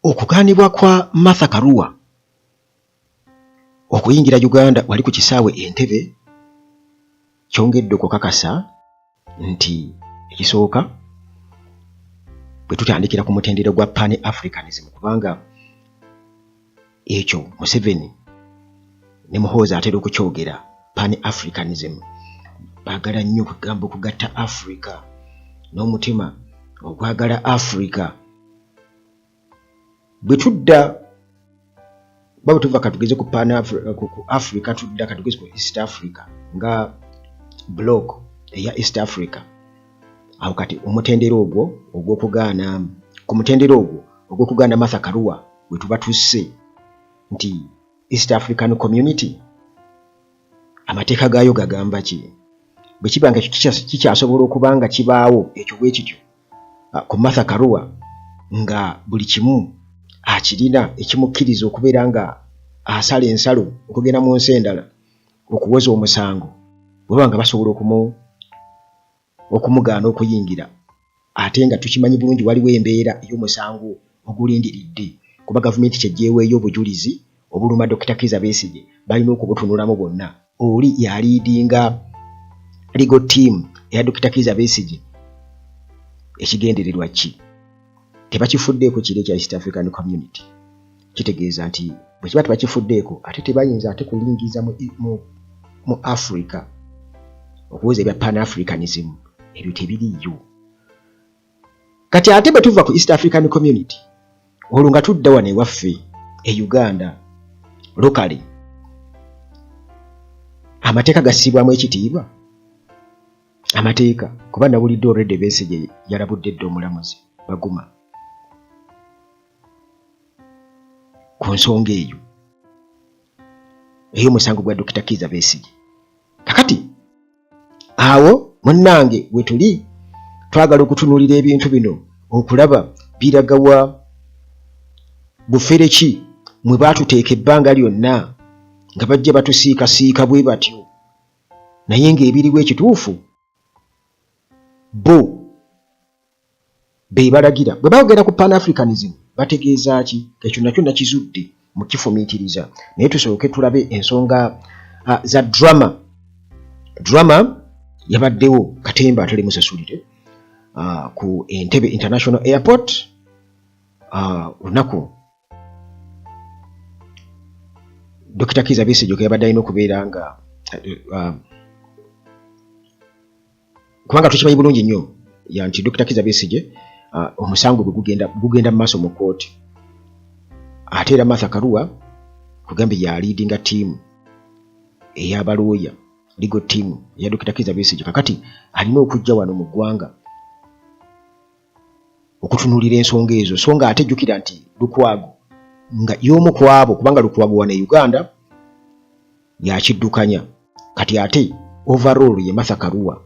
okugaanibwa kwa Martha Karua okuyingira Uganda wali ku kisaawe Entebbe kyongedde okukakasa nti ekisooka bwe tutandikira ku mutendera gwa Pan-Africanism, kubanga ekyo Museveni ne Muhoozi atera okukyogera. Pan-Africanism baagala nnyo okugamba okugatta Africa n'omutima ogwagala Africa. Bwe tudda bwe tuva katugeze ku Africa tudda katugeze ku East Africa nga block eya East Africa. Aho kati omutendera ogwo ogw'okugaana ku mutendera ogwo ogw'okugaana Martha Karua bwe tuba tusse nti East African Community amateeka gaayo gagamba ki? Bwe kiba nga kikyasobola okuba nga kibaawo ekyo bwe kityo ku Martha Karua nga buli kimu akirina ekimukkiriza okubeera nga asala ensalo okugenda mu nsi endala okuwoza omusango, bwe nga basobola okumugaana okuyingira, ate nga tukimanyi bulungi waliwo embeera ey'omusango ogulindiridde, kuba gavumenti kyejjeeweeyo obujulizi obuluma Dr. Kizza Besigye balina okubutunulamu bonna. Oli yaliidinga legal team eya Dr. Kizza Besigye, ekigendererwa ki? Tebakifuddeeko kiri ekya East African Community. Kitegeeza nti bwe kiba tebakifuddeeko ate tebayinza ate kulingiza mu Africa okuweza ebya Pan-Africanism, ebyo tebiriyo. Kati ate bwe tuva ku East African Community olwo nga tudda wano ewaffe e Uganda locally, amateeka gassibwamu ekitiibwa amateeka, kuba nawulidde already Besigye yalabudde dda omulamuzi Baguma ku nsonga eyo ey'omusango gwa Dr. Kizza Besigye. Kakati awo munnange we tuli twagala okutunuulira ebintu bino okulaba biragawa bufere ki mwe baatuteeka ebbanga lyonna nga bajja batusiikasiika bwe batyo, naye ng'ebiriwo ekituufu bo be balagira. Bwe baogera ku Pan-Africanism bategeeza ki? Ekyo nakyo nakizudde mu kifumiitiriza, naye tusooke tulabe ensonga za drama. Drama yabaddewo Katemba atali musasulire ku Entebbe International Airport olunaku Dr. Kizza Besigye yabadde alina okubeera nga kubanga tukimanyi bulungi nnyo ya nti Dr. Kizza Besigye omusango gwe gugenda mu maaso mu kooti, ate era Martha Karua kugambe ya leadinga team ey'abalooya legal team eya Dr. Kizza Besigye. Kakati alina okujja wano mu ggwanga okutunuulira ensonga ezo, so nga ate jjukira nti Lukwago nga y'omu ku abo, kubanga Lukwago wano e Uganda yakiddukanya, kati ate overall ye Martha Karua.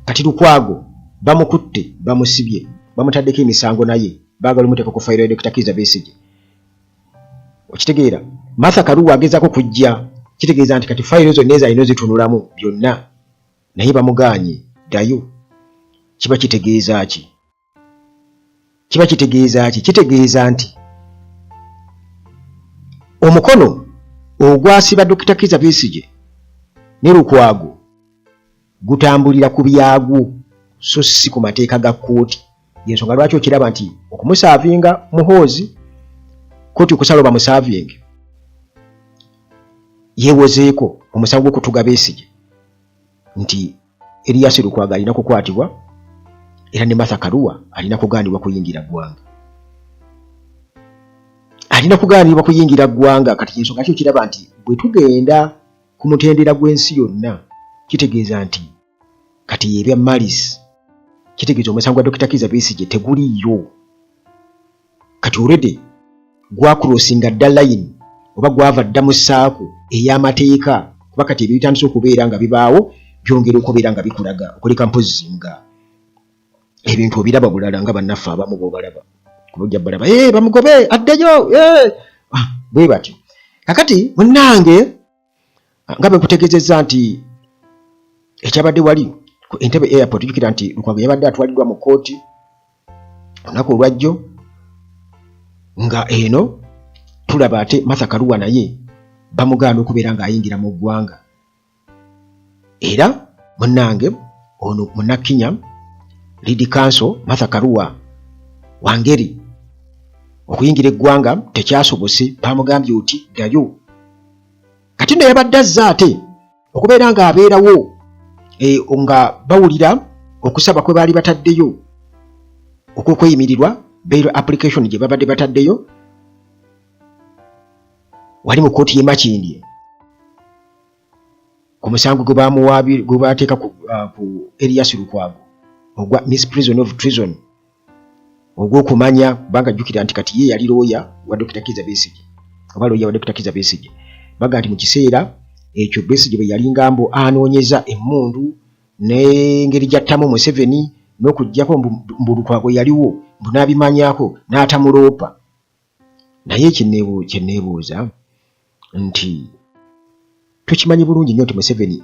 Kati Lukwago bamukutte bamusibye bamutaddeko emisango naye baagala omuteeka ku fayiro ya Dr. Kizza Besigye. Okitegeera, Martha Karua agezaako kujja, kitegeeza nti kati fayiro zonna ezo alina zitunulamu byonna naye bamugaanye ddayo. Kiba kitegeeza ki? Kitegeeza nti omukono ogwasiba Dr. Kizza Besigye ne Lukwago gutambulira ku byagwo so si ku mateeka ga kkooti. Yensonga lwaki okiraba nti okumusaavinga Muhoozi kkooti okusala bamusaavinge yeewozeeko omusango gw'okutuga Besigye nti Erias Lukwago alina kukwatibwa era ne Martha Karua alina kugaanibwa kuyingira ggwanga. Kati yensonga ki okiraba nti bwe tugenda ku mutendera gw'ensi yonna kitegeeza nti kati y'ebya Malis, kitegeeza omusango gwa Dr. Kizza Besigye teguliyo. Kati already gwakulosinga dda line oba gwava dda mu ssaako ey'amateeka, kuba kati ebyo bitandise okubeera nga bibaawo byongera okubeera nga bikulaga okuleka mpozi nga ebintu obiraba bulala nga bannaffe abamu b'obalaba kubajja balaba bamugobe addeyo bwe batyo. Kakati munnange nga bwe nkutegeezezza nti ekyabadde wali ku Entebbe Airport, jjukira nti Lukwago yabadde atwaliddwa mu kkooti olunaku olwajjo nga eno tulaba ate Martha Karua naye bamugaana okubeera ng'ayingira mu ggwanga. Era munnange ono Munakinya Lead Council Martha Karua Wangeri okuyingira eggwanga tekyasobose, bamugambye oti ddayo. Kati nno yabadde azze ate okubeera ng'abeerawo nga bawulira okusaba kwe baali bataddeyo okw'okweyimirirwa bail application gye babadde bataddeyo wali mu kkooti y'e Makindye ku musango gwe baateeka ku Erias Lukwago ogwa misprision of treason ogw'okumanya kubanga jjukira nti kati ye yali looya wa Dr. Kizza Besigye oba looya wa Dr. Kizza Besigye. Baga nti mu kiseera ekyo Besigye bwe yali ngambo anoonyeza emmundu n'engeri gy'attamu Museveni n'okuggyako mbu Lukwago yaliwo mbu n'abimanyako n'atamuloopa. Naye kye neebuuza nti tukimanyi bulungi nnyo nti Museveni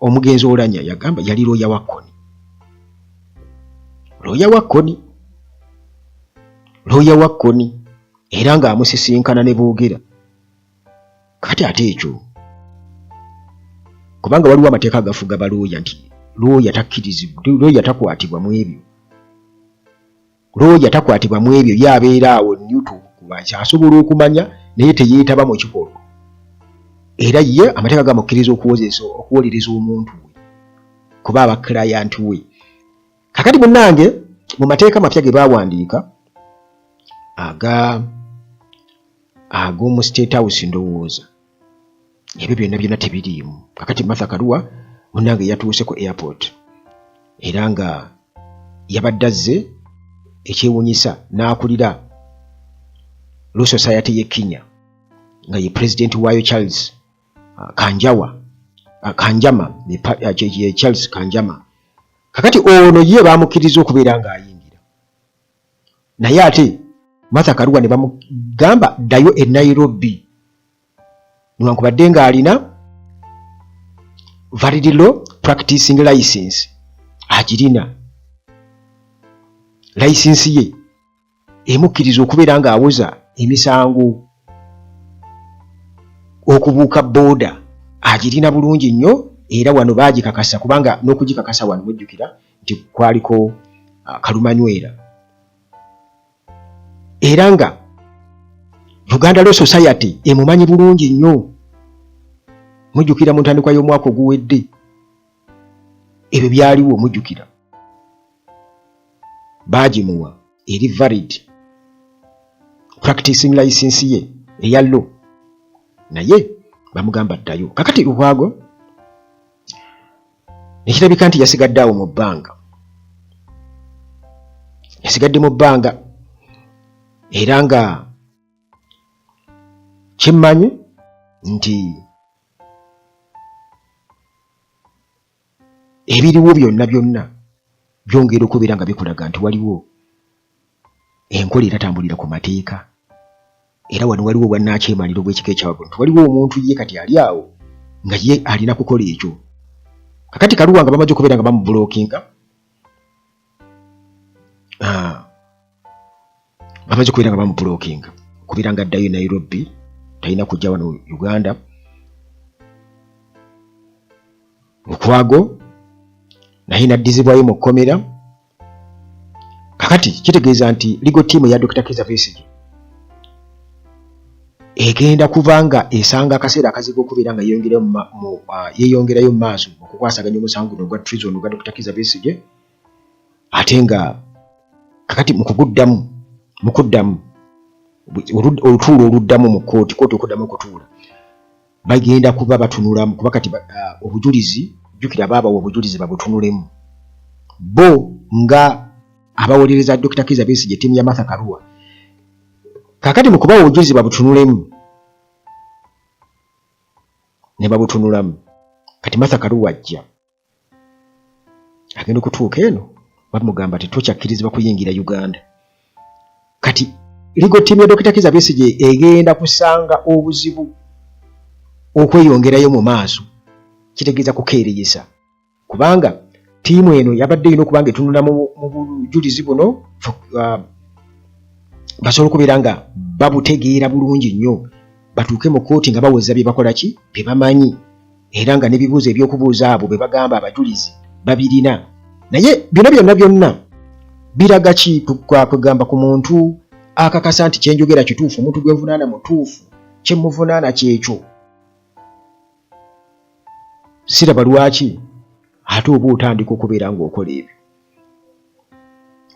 omugenzi Oulanyah yagamba yali looya wa Kony. Looya wa Kony era ng'amusisinkana ne boogera. Kati ate ekyo kubanga waliwo amateeka agafuga balooya nti looya takkirizibwa, looya takwatibwa mu ebyo. Looya takwatibwa mu ebyo yabeera awo nnyutu kubansi asobola okumanya naye teyeetaba mu kikolwa. Era ye amateeka gamukkiriza okuwolereza omuntu we kuba aba client we. Kakati munnange mu mateeka mapya ge baawandiika ag'omu State House ndowooza ebyo byonna tebiriimu. Kakati Martha Karua munnange yatuuse ku airport era nga yabadde azze ekyewuunyisa n'akulira Law Society y'e Kenya nga ye president waayo Charles Kanjama Charles Kanjama. Kakati ono ye baamukkiriza okubeera ng'ayingira, naye ate Martha Karua ne bamugamba ddayo e Nairobi newankubadde ng'alina valid law practicing license. Agirina license ye emukkiriza okubeera ng'awoza emisango okubuuka booda. Agirina bulungi nnyo era wano baagikakasa kubanga n'okugikakasa wano mujjukira nti kwaliko kalumanywera. Era nga Uganda Law Society emumanyi bulungi nnyo. Mujjukira mu ntandikwa y'omwaka oguwedde ebyo byaliwo, mujjukira baagimuwa eri valid practicing license ye eya law, naye bamugamba ddayo. Kakati Lukwago nekirabika nti yasigadde awo mu bbanga, yasigadde mu bbanga era nga kimmanyi nti ebiriwo byonna byongera okubeera nga bikulaga nti waliwo enkola eratambulira ku mateeka. Era wano waliwo bwannakyemaliro bw'ekika ekyawagulu nti waliwo omuntu ye kati ali awo nga ye alina kukola ekyo. Kakati Karua nga bamaze okubeera nga bamubulookinga, bamaze okubeera nga bamubulookinga okubeera nga addayo Nairobi, talina kujja wano Uganda. Lukwago naye naddizibwayo mu kkomera. Kakati kitegeeza nti legal team ya Dr. Kizza Besigye egenda kubanga esanga akaseera akazibu okubeera nga yeeyongerayo mu maaso okukwasaganya omusango guno ogwa treason ogwa Dr. Kizza Besigye. Ate nga kakati mu kuddamu olutuulo oluddamu mu kooti okuddamu okutuula bagenda kuba batunulamu kuba kati obujulizi jjukira baabawa obujulizi babutunulemu bo nga abawolereza Dr. Kizza Besigye ttiimu ya Martha Karua. Kakati mu kubawa obujulizi babutunulemu ne babutunulamu, kati Martha Karua ajja agenda okutuuka eno bamugamba nti tokyakkirizibwa kuyingira Uganda. Kati legal team ya Dr. Kizza Besigye egenda kusanga obuzibu okweyongerayo mu maaso, kitegeeza kukeereyesa kubanga ttiimu eno yabadde erina okuba nga etunula mu bujulizi buno basobola okubeera nga babutegeera bulungi nnyo batuuke mu kooti nga baweza bye bakola ki bye bamanyi era nga n'ebibuuzo ebyokubuuza abo be bagamba abajulizi babirina naye byonna biraga ki kugamba ku muntu akakasa nti kyenjogera kituufu omuntu gwe nvunaana mutuufu kyemuvunaana kyekyo siraba lwaki ate oba otandika okubeera ng'okola ebyo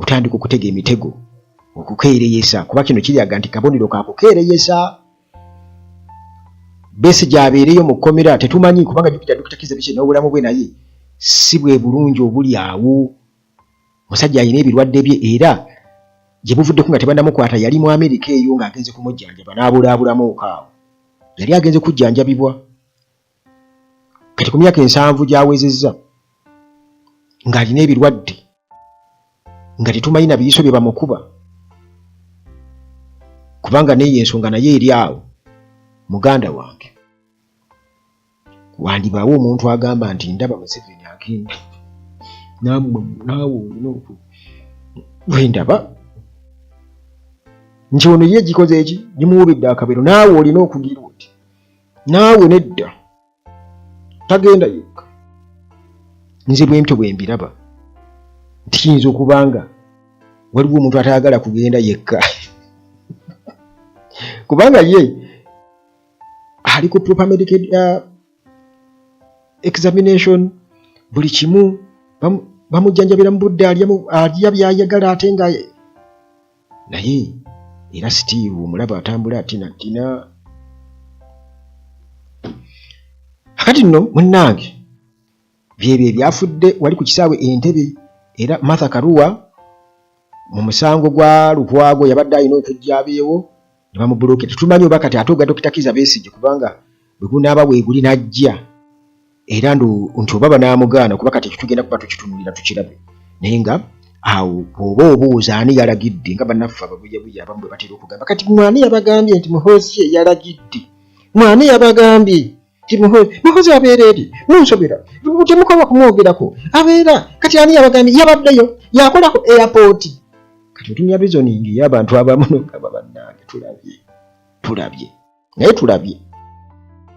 otandika okutega emitego okukeereyesa kuba kino kiryaga nti kabonero kakukeereyesa Besigye abeereyo mu kkomera tetumanyi kubanga jjukira Dr. Kizza Besigye n'obulamu bwe naye si bwe bulungi obuli awo musajja alina ebirwadde bye era gye buvuddeko nga tebannamukwata yali mu Amerika eyo ng'agenze kumujjanjaba n'abulaabulamu okaawo yali agenze kujjanjabibwa kati ku myaka 7 gy'awezezza ng'alina ebirwadde nga tetumanyi na biyiso bye bamukuba kubanga neyo ensonga naye eri awo muganda wange wandibaawo omuntu agamba nti ndaba Museveni agenda naawe wendaba nti ono ye gikoze eki gimuwubidde akabero naawe olina okugira oti naawe nedda tagenda yekka nze bwentyo bwe mbiraba nti kiyinza okubanga waliwo omuntu atayagala kugenda yekka kubanga ye ali ku proper medical examination buli kimu bamujjanjabira mu budde alya byayagala ate nga naye era sitiiru omulaba atambula atina akati nno munnange byebyo ebyafudde wali ku kisaawe Entebbe era Martha Karua mu musango gwa Lukwago yabadde alina okujja abeewo ne bamubuloke tetumanyi oba kati ate Dr. Kizza Besigye kubanga bwe gunaaba weeguli n'ajja era nti oba banaamugaana kuba kati tugenda kuba tukitunulira tukirabe naye nga awo oba obuuza ani yalagidde nga bannaffe ababuyabuya abamu bwe batera okugamba kati mwani yabagambye nti Muhoozi ye yalagidde mwani yabagambye nti Muhoozi abeera eri munsobera temukoba kumwogerako abeera kati ani yabagambye yabaddeyo yakola ku airport kati otumya reasoning y'abantu abamu n'ogamba bannange tulabye naye tulabye